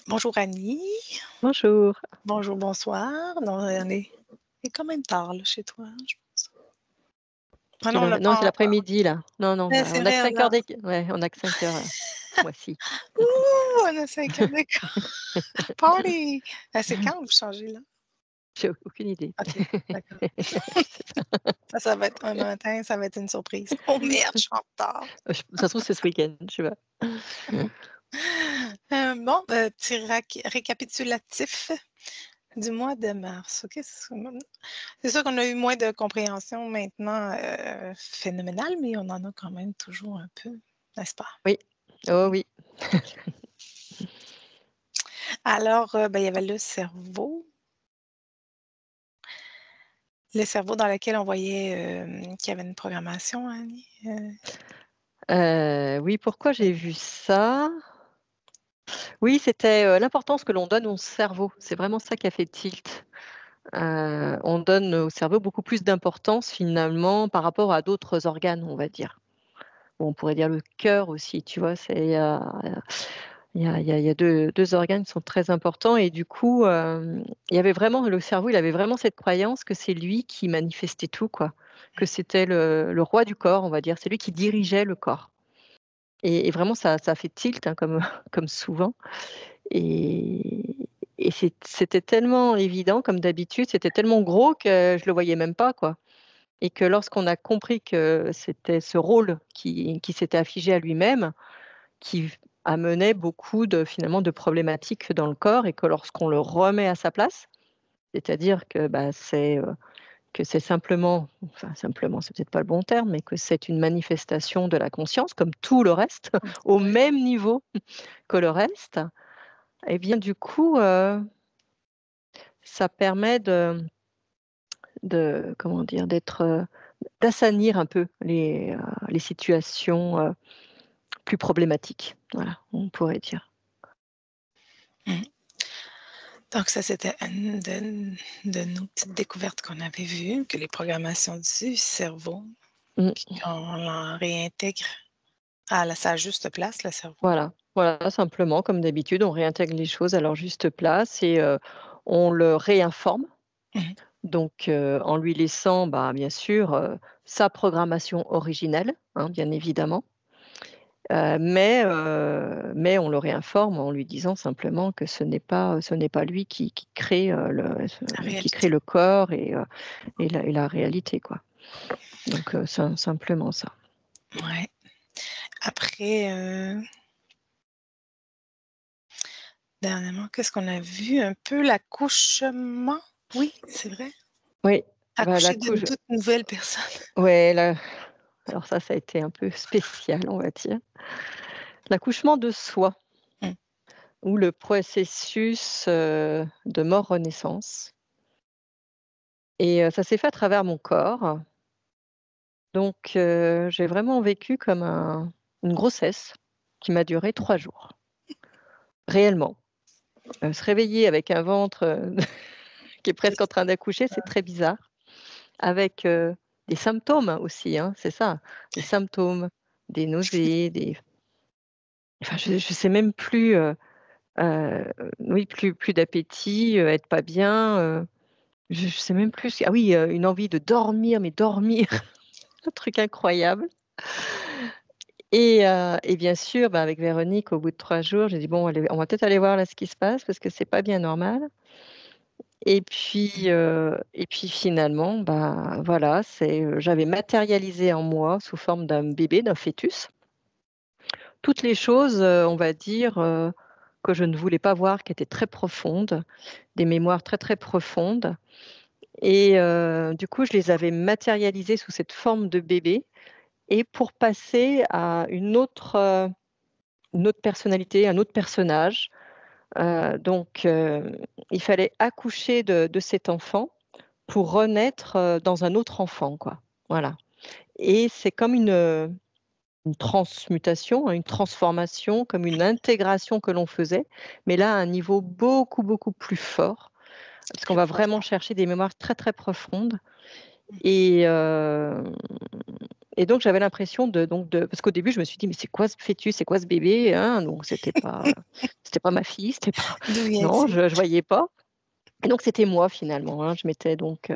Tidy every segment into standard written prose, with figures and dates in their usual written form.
Bonjour Annie. Bonjour. Bonjour, bonsoir. Non, il est quand même tard là, chez toi, hein, je pense. Ah non, on n'a Non, c'est pas. l'après-midi là. Non, non, C'est on a que vrai, 5 heures ouais, on a que 5 heures, ce mois-ci. Ouh, on a 5 heures d'écart. Party! C'est quand vous changez là? J'ai aucune idée. OK, d'accord. Je sais pas. Ça va être un matin, ça va être une surprise. Oh merde, je suis en retard. Ça se trouve, c'est ce week-end, je sais pas. Bon, petit récapitulatif du mois de mars. OK, c'est sûr qu'on a eu moins de compréhension maintenant phénoménale, mais on en a quand même toujours un peu, n'est-ce pas? Oui. Oh oui. Alors, il y avait le cerveau. Le cerveau dans lequel on voyait qu'il y avait une programmation, Annie. Oui, pourquoi j'ai vu ça? Oui, c'était, l'importance que l'on donne au cerveau. C'est vraiment ça qui a fait tilt. On donne au cerveau beaucoup plus d'importance finalement par rapport à d'autres organes, on va dire. Bon, on pourrait dire le cœur aussi, tu vois? Il y a 2 organes qui sont très importants et du coup, il y avait vraiment le cerveau, il avait vraiment cette croyance que c'est lui qui manifestait tout, quoi. Que c'était le roi du corps, on va dire. C'est lui qui dirigeait le corps et vraiment ça a fait tilt, hein, comme comme souvent et c'était tellement évident comme d'habitude, c'était tellement gros que je le voyais même pas, quoi et que lorsqu'on a compris que c'était ce rôle qui s'était affligé à lui-même, qui amenait beaucoup de finalement de problématiques dans le corps et que lorsqu'on le remet à sa place, c'est-à-dire que, que c'est simplement, enfin simplement, c'est peut-être pas le bon terme, mais que c'est une manifestation de la conscience comme tout le reste, au Ouais. même niveau que le reste et bien du coup, ça permet de comment dire? D'assainir un peu les situations, plus problématiques. Voilà, on pourrait dire. Mhm. Donc, ça, c'était une de nos petites découvertes qu'on avait vues, que les programmations du cerveau, Mmh. puis qu'on l'en réintègre à sa juste place, le cerveau. Voilà, voilà, simplement comme d'habitude, on réintègre les choses à leur juste place et on le réinforme. Mhm. Donc en lui laissant, bien sûr, sa programmation originelle, hein, bien évidemment. Mais on le réinforme en lui disant simplement que ce n'est pas lui qui crée, La qui crée réalité. le corps et la réalité, quoi. Donc simplement ça. Ouais. Après, dernièrement, qu'est-ce qu'on a vu? Un peu l'accouchement. Oui, c'est vrai. Oui, la Accoucher d'une couche toute nouvelle personne. ouais, alors ça a été un peu spécial, on va dire. L'accouchement de soi Mm. ou le processus, de mort-renaissance et ça s'est fait à travers mon corps. Donc j'ai vraiment vécu comme une grossesse qui m'a duré 3 jours, réellement. Se réveiller avec un ventre, qui est presque en train d'accoucher, c'est très bizarre. Avec, des symptômes aussi, hein, c'est ça, des symptômes, des nausées, enfin je sais même plus, oui, plus d'appétit, être pas bien, je sais même plus ah oui, une envie de dormir, mais dormir, un truc incroyable et bien sûr, avec Véronique, au bout de 3 jours, j'ai dit: «Bon, allez, on va peut-être aller voir là ce qui se passe parce que c'est pas bien normal» et puis finalement, voilà, j'avais matérialisé en moi sous forme d'un bébé, d'un fœtus, toutes les choses, on va dire, que je ne voulais pas voir, qui étaient très profondes, des mémoires très, très profondes et du coup, je les avais matérialisées sous cette forme de bébé et pour passer à une autre personnalité, un autre personnage, donc il fallait accoucher de cet enfant pour renaître, dans un autre enfant, quoi. Voilà et c'est comme une transmutation, hein, une transformation, comme une intégration que l'on faisait, mais là à un niveau beaucoup, beaucoup plus fort, parce qu'on Plus va vraiment profond. chercher des mémoires très, très profondes et Et donc, j'avais l'impression parce qu'au début, je me suis dit, mais c'est quoi ce fœtus, c'est quoi ce bébé, hein? Donc, c'était pas ma fille, c'était pas, D'où non, vient-il? je voyais pas. Et donc, c'était moi finalement, hein. Je m'étais donc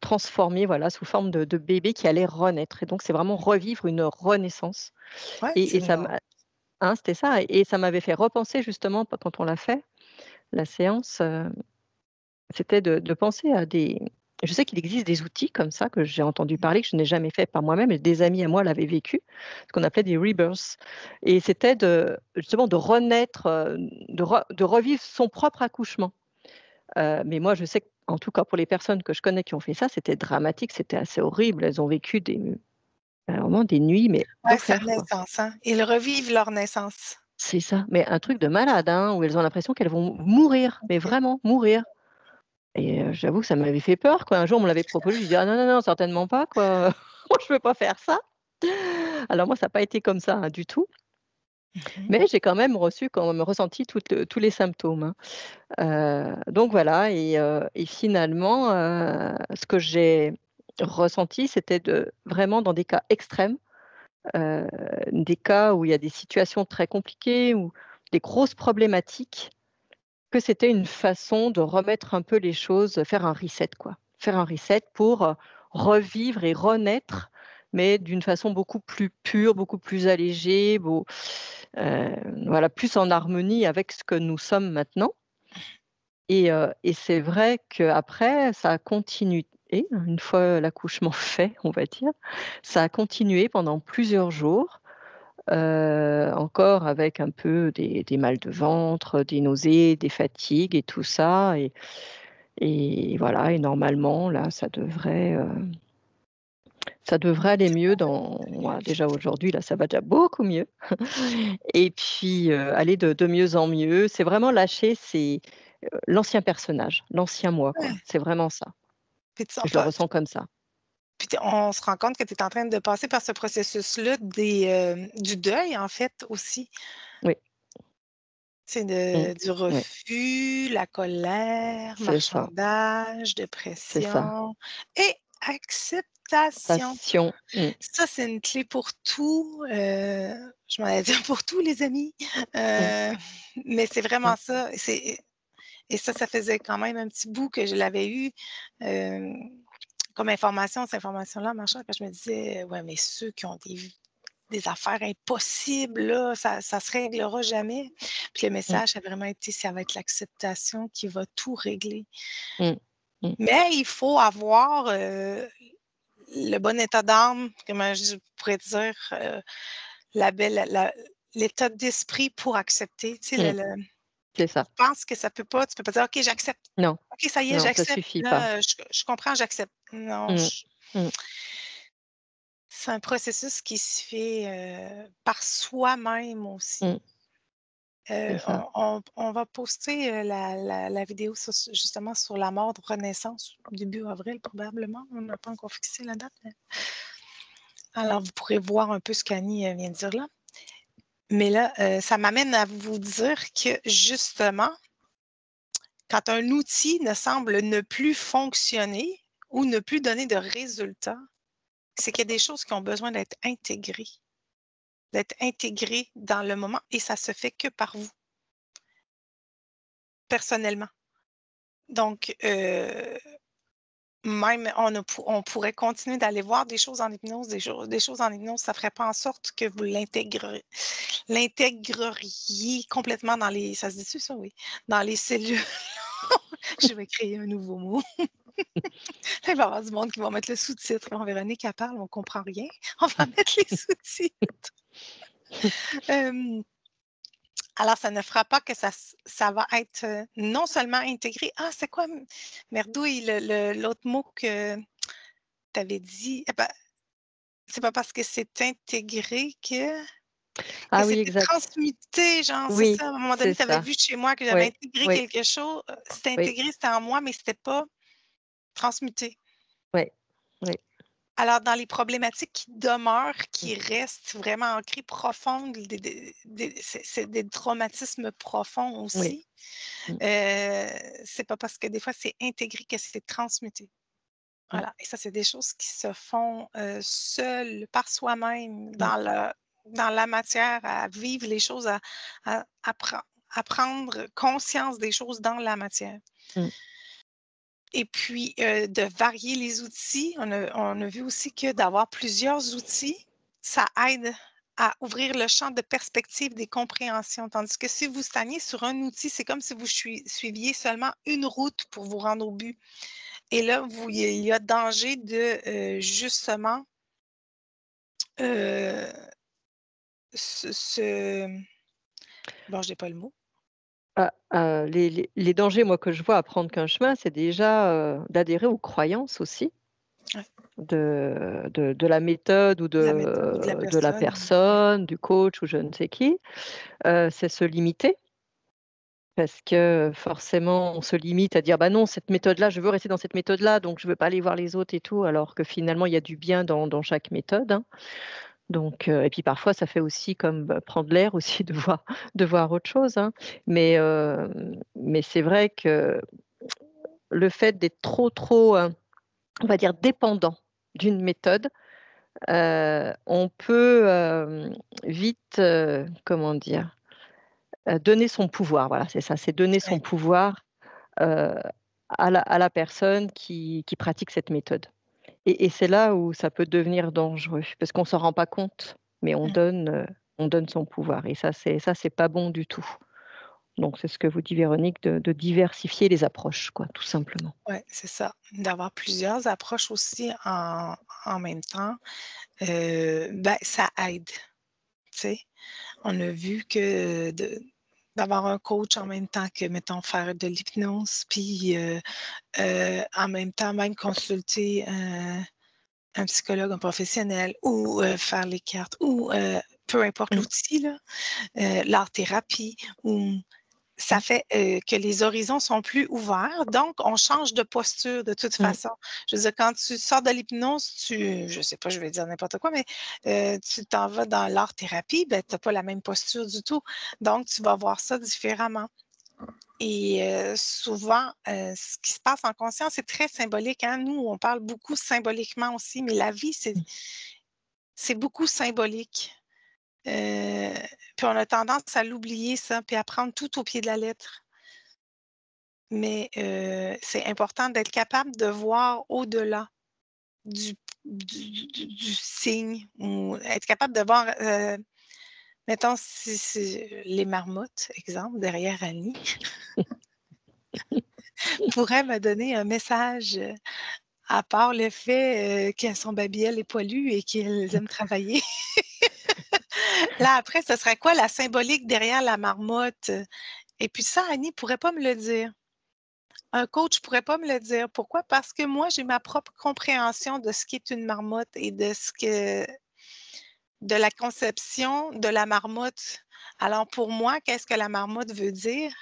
transformée, voilà, sous forme de bébé qui allait renaître. Et donc, c'est vraiment revivre une renaissance. Ouais, Et c'est ça bon. m'a, hein, c'était ça. Et ça m'avait fait repenser justement quand on l'a fait, la séance. C'était de penser à des, je sais qu'il existe des outils comme ça que j'ai entendu parler, que je n'ai jamais fait par moi-même, et des amis à moi l'avaient vécu, ce qu'on appelait des rebirths. Et c'était justement de renaître, de revivre son propre accouchement. Mais moi, je sais qu'en tout cas pour les personnes que je connais qui ont fait ça, c'était dramatique, c'était assez horrible. Elles ont vécu vraiment des nuits, mais Ouais, sa d'enfer, quoi. naissance, hein. Ils revivent leur naissance. C'est ça, mais un truc de malade, hein, où elles ont l'impression qu'elles vont mourir, mais OK. vraiment mourir. Et j'avoue que ça m'avait fait peur, quoi. Un jour, on me l'avait proposé, je lui ai dit: «Ah non, non, non, certainement pas, quoi. Moi, je peux pas faire ça». Alors moi, ça a pas été comme ça, hein, du tout, Mmh. mais j'ai quand même ressenti tous les symptômes, hein. Donc voilà, et finalement, ce que j'ai ressenti, c'était vraiment dans des cas extrêmes, heu, des cas où il y a des situations très compliquées ou des grosses problématiques, que c'était une façon de remettre un peu les choses, faire un reset, quoi. Faire un reset pour, revivre et renaître, mais d'une façon beaucoup plus pure, beaucoup plus allégée, heu, voilà, plus en harmonie avec ce que nous sommes maintenant. Et c'est vrai qu'après ça a continué, une fois l'accouchement fait, on va dire, ça a continué pendant plusieurs jours, encore avec un peu des mal de ventre, des nausées, des fatigues et tout ça, et voilà, et normalement là, ça devrait aller mieux voilà, déjà aujourd'hui là, ça va déjà beaucoup mieux. Et puis, aller de mieux en mieux. C'est vraiment lâcher l'ancien personnage, l'ancien moi, quoi. Ouais. C'est vraiment ça. Puis tu Je le enfin, ressens comme ça. puis on se rend compte que tu es en train de passer par ce processus-là du deuil, en fait, aussi. Oui, C'est mmh, du oui, refus, la colère, c'est ça, marchandage, c'est ça. dépression et acceptation. Passion, Ça, c'est une clé pour tout, je m'en allais dire pour tous les amis, mmh, heu, mais c'est mmh, vraiment ça. Et ça faisait quand même un petit bout que je l'avais eu, hem, comme information, cette information-là, machin, que je me disais: «Ouais, mais ceux qui ont des affaires impossibles, là, ça se réglera jamais». Puis le mmh, message a vraiment été: «Ça va être l'acceptation qui va tout régler». mmh, mmh, Mais il faut avoir, le bon état d'âme, comment je pourrais dire, la belle la l'état d'esprit pour accepter. Tu sais, mmh, c'est ça. tu penses que ça peut pas tu peux pas dire: «OK, j'accepte. Non, OK, ça y est, non, ça j'accepte. suffit pas. Là, je comprends, j'accepte». Non, Mmh, mmh, c'est un processus qui se fait, par soi-même aussi. mmh, c'est ça. On va poster, la vidéo justement sur la mort de Renaissance, début avril probablement. On n'a pas encore fixé la date, mais alors vous pourrez voir un peu ce qu'Annie, vient de dire là. Mais là, ça m'amène à vous dire que justement, quand un outil ne semble ne plus fonctionner ou ne plus donner de résultats, c'est qu'il y a des choses qui ont besoin d'être intégrées dans le moment et ça se fait que par vous, personnellement. Donc, même on pourrait continuer d'aller voir des choses en hypnose, des choses en hypnose, ça ne ferait pas en sorte que vous l'intégreriez complètement dans les ça se dit-tu ça? Oui, dans les cellules. Je vais créer un nouveau mot. Là, il va y avoir du monde qui va mettre le sous-titre. Bon, Véronique, elle parle, on ne comprend rien. On va mettre les sous-titres. Hem, alors ça ne fera pas que ça va être, non seulement intégré c'est quoi merdouille l'autre mot que tu avais dit? Eh bah, c'est pas parce que c'est intégré que Ah oui, c'était exact. transmuté, genre, c'est Oui, ça. À un moment c'est donné, tu avais ça. vu chez moi que j'avais Oui, intégré oui, quelque chose, c'était oui, intégré, c'était en moi, mais c'était pas transmuté. oui, oui, Alors, dans les problématiques qui demeurent, qui restent vraiment ancrées profondes, c'est des traumatismes profonds oui, aussi, mmh, c'est pas parce que des fois c'est intégré que c'est transmuté. Voilà. Et ça, c'est des choses qui se font seules, par soi-même, dans la matière, à vivre les choses, à prendre conscience des choses dans la matière. Mm. Et puis, de varier les outils. On a vu aussi que d'avoir plusieurs outils, ça aide à ouvrir le champ de perspective des compréhensions. Tandis que si vous stagnez sur un outil, c'est comme si vous suiviez seulement une route pour vous rendre au but. Et là, il y a danger de justement bon, je n'ai pas le mot. Les dangers, moi, que je vois à prendre qu'un chemin, c'est déjà d'adhérer aux croyances aussi Ouais. de la méthode ou De la méthode ou de la personne, du coach ou je ne sais qui. C'est se limiter. Parce que forcément, on se limite à dire bah non, cette méthode-là, je veux rester dans cette méthode-là, donc je ne veux pas aller voir les autres et tout, alors que finalement, il y a du bien dans chaque méthode. Hein. Donc, et puis parfois, ça fait aussi comme prendre l'air aussi de voir autre chose. Hein. Mais c'est vrai que le fait d'être trop, on va dire, dépendant d'une méthode, on peut vite, comment dire, donner son pouvoir. Voilà, c'est ça, c'est donner son Ouais. pouvoir à la personne qui pratique cette méthode. Et c'est là où ça peut devenir dangereux, parce qu'on ne s'en rend pas compte, mais on donne son pouvoir. Et ça, c'est pas bon du tout. Donc, c'est ce que vous dit Véronique, de diversifier les approches, quoi, tout simplement. Oui, c'est ça. D'avoir plusieurs approches aussi en même temps, ça aide. Tu sais. On a vu que d'avoir un coach en même temps que, mettons, faire de l'hypnose, puis en même temps, même consulter un psychologue, un professionnel, ou faire les cartes, ou peu importe l'outil, l'art-thérapie, ou ça fait que les horizons sont plus ouverts, donc on change de posture de toute façon. Je veux dire, quand tu sors de l'hypnose, je sais pas, je vais dire n'importe quoi, mais tu t'en vas dans l'art-thérapie, ben, tu n'as pas la même posture du tout. Donc, tu vas voir ça différemment. Et souvent, ce qui se passe en conscience, c'est très symbolique. Hein? Nous, on parle beaucoup symboliquement aussi, mais la vie, c'est beaucoup symbolique. Puis on a tendance à l'oublier, ça, puis à prendre tout au pied de la lettre. Mais c'est important d'être capable de voir au-delà du signe, ou être capable de voir, mettons, si les marmottes, exemple, derrière Annie, pourraient me donner un message, à part le fait qu'elles sont babylles et poilues et qu'elles aiment travailler. Là, après, ce serait quoi la symbolique derrière la marmotte? Et puis ça, Annie ne pourrait pas me le dire. Un coach ne pourrait pas me le dire. Pourquoi? Parce que moi, j'ai ma propre compréhension de ce qu'est une marmotte et de la conception de la marmotte. Alors, pour moi, qu'est-ce que la marmotte veut dire?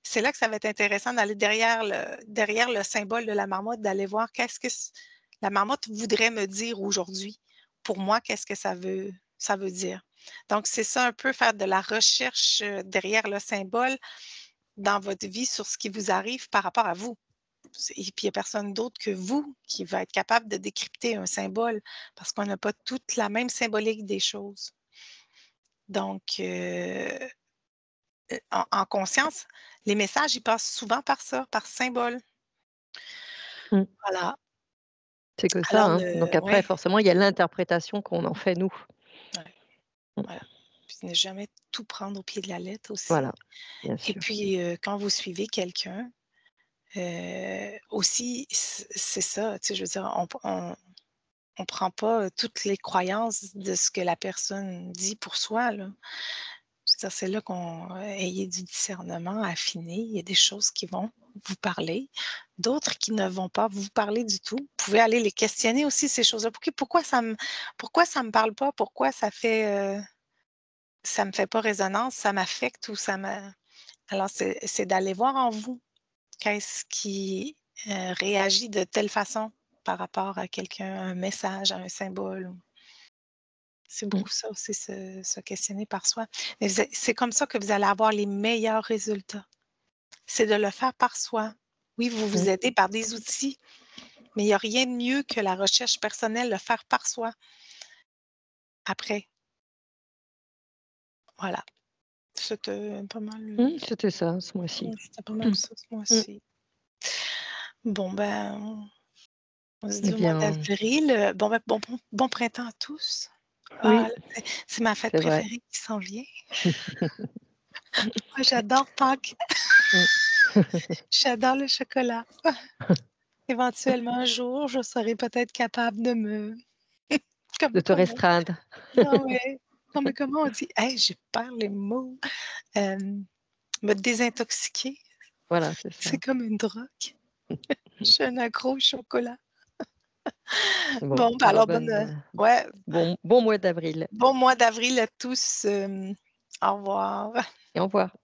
C'est là que ça va être intéressant d'aller derrière le symbole de la marmotte, d'aller voir qu'est-ce que la marmotte voudrait me dire aujourd'hui. Pour moi, qu'est-ce que ça veut dire? Donc, c'est ça un peu, faire de la recherche derrière le symbole dans votre vie sur ce qui vous arrive par rapport à vous. Et puis, il n'y a personne d'autre que vous qui va être capable de décrypter un symbole parce qu'on n'a pas toute la même symbolique des choses. Donc, en conscience, les messages, ils passent souvent par ça, par symbole. Voilà. C'est que ça. Alors, Hein. Donc après, ouais, forcément, il y a l'interprétation qu'on en fait, nous. ouais, voilà. Puis ne jamais tout prendre au pied de la lettre aussi. Voilà, bien Et sûr. puis, quand vous suivez quelqu'un, aussi, c'est ça, tu sais, je veux dire, on ne prend pas toutes les croyances de ce que la personne dit pour soi, là. Je veux dire, c'est là qu'on ayez du discernement affiné. Il y a des choses qui vont vous parler, d'autres qui ne vont pas vous parler du tout. Vous pouvez aller les questionner aussi, ces choses-là. Pourquoi ça me parle pas? Pourquoi ça me fait pas résonance? Ça m'affecte ou ça me... Alors, c'est d'aller voir en vous qu'est-ce qui réagit de telle façon par rapport à quelqu'un, un message, à un symbole. C'est beaucoup ça aussi, se questionner par soi. Mais c'est comme ça que vous allez avoir les meilleurs résultats. C'est de le faire par soi. Oui, vous vous aidez par des outils, Mais il n'y a rien de mieux que la recherche personnelle, le faire par soi après. Voilà. C'était pas mal. C'était ça, ce mois-ci. C'était pas mal ça ce mois-ci. Bon, ben, on se Eh dit au mois bien, d'avril. Bon printemps à tous. oui, Ah, c'est ma fête c'est vrai. préférée qui s'en vient. Moi, j'adore Pâques. J'adore le chocolat. Éventuellement, un jour, je serai peut-être capable de me... De te restreindre. Ah ouais. Non, mais comment on dit? Hey, j'ai perdu les mots. Me désintoxiquer. Voilà, c'est ça. C'est comme une drogue. Je suis un accro au chocolat. Bon, Ben alors ouais, bon mois d'avril bon mois d'avril à tous. Au revoir. et au revoir.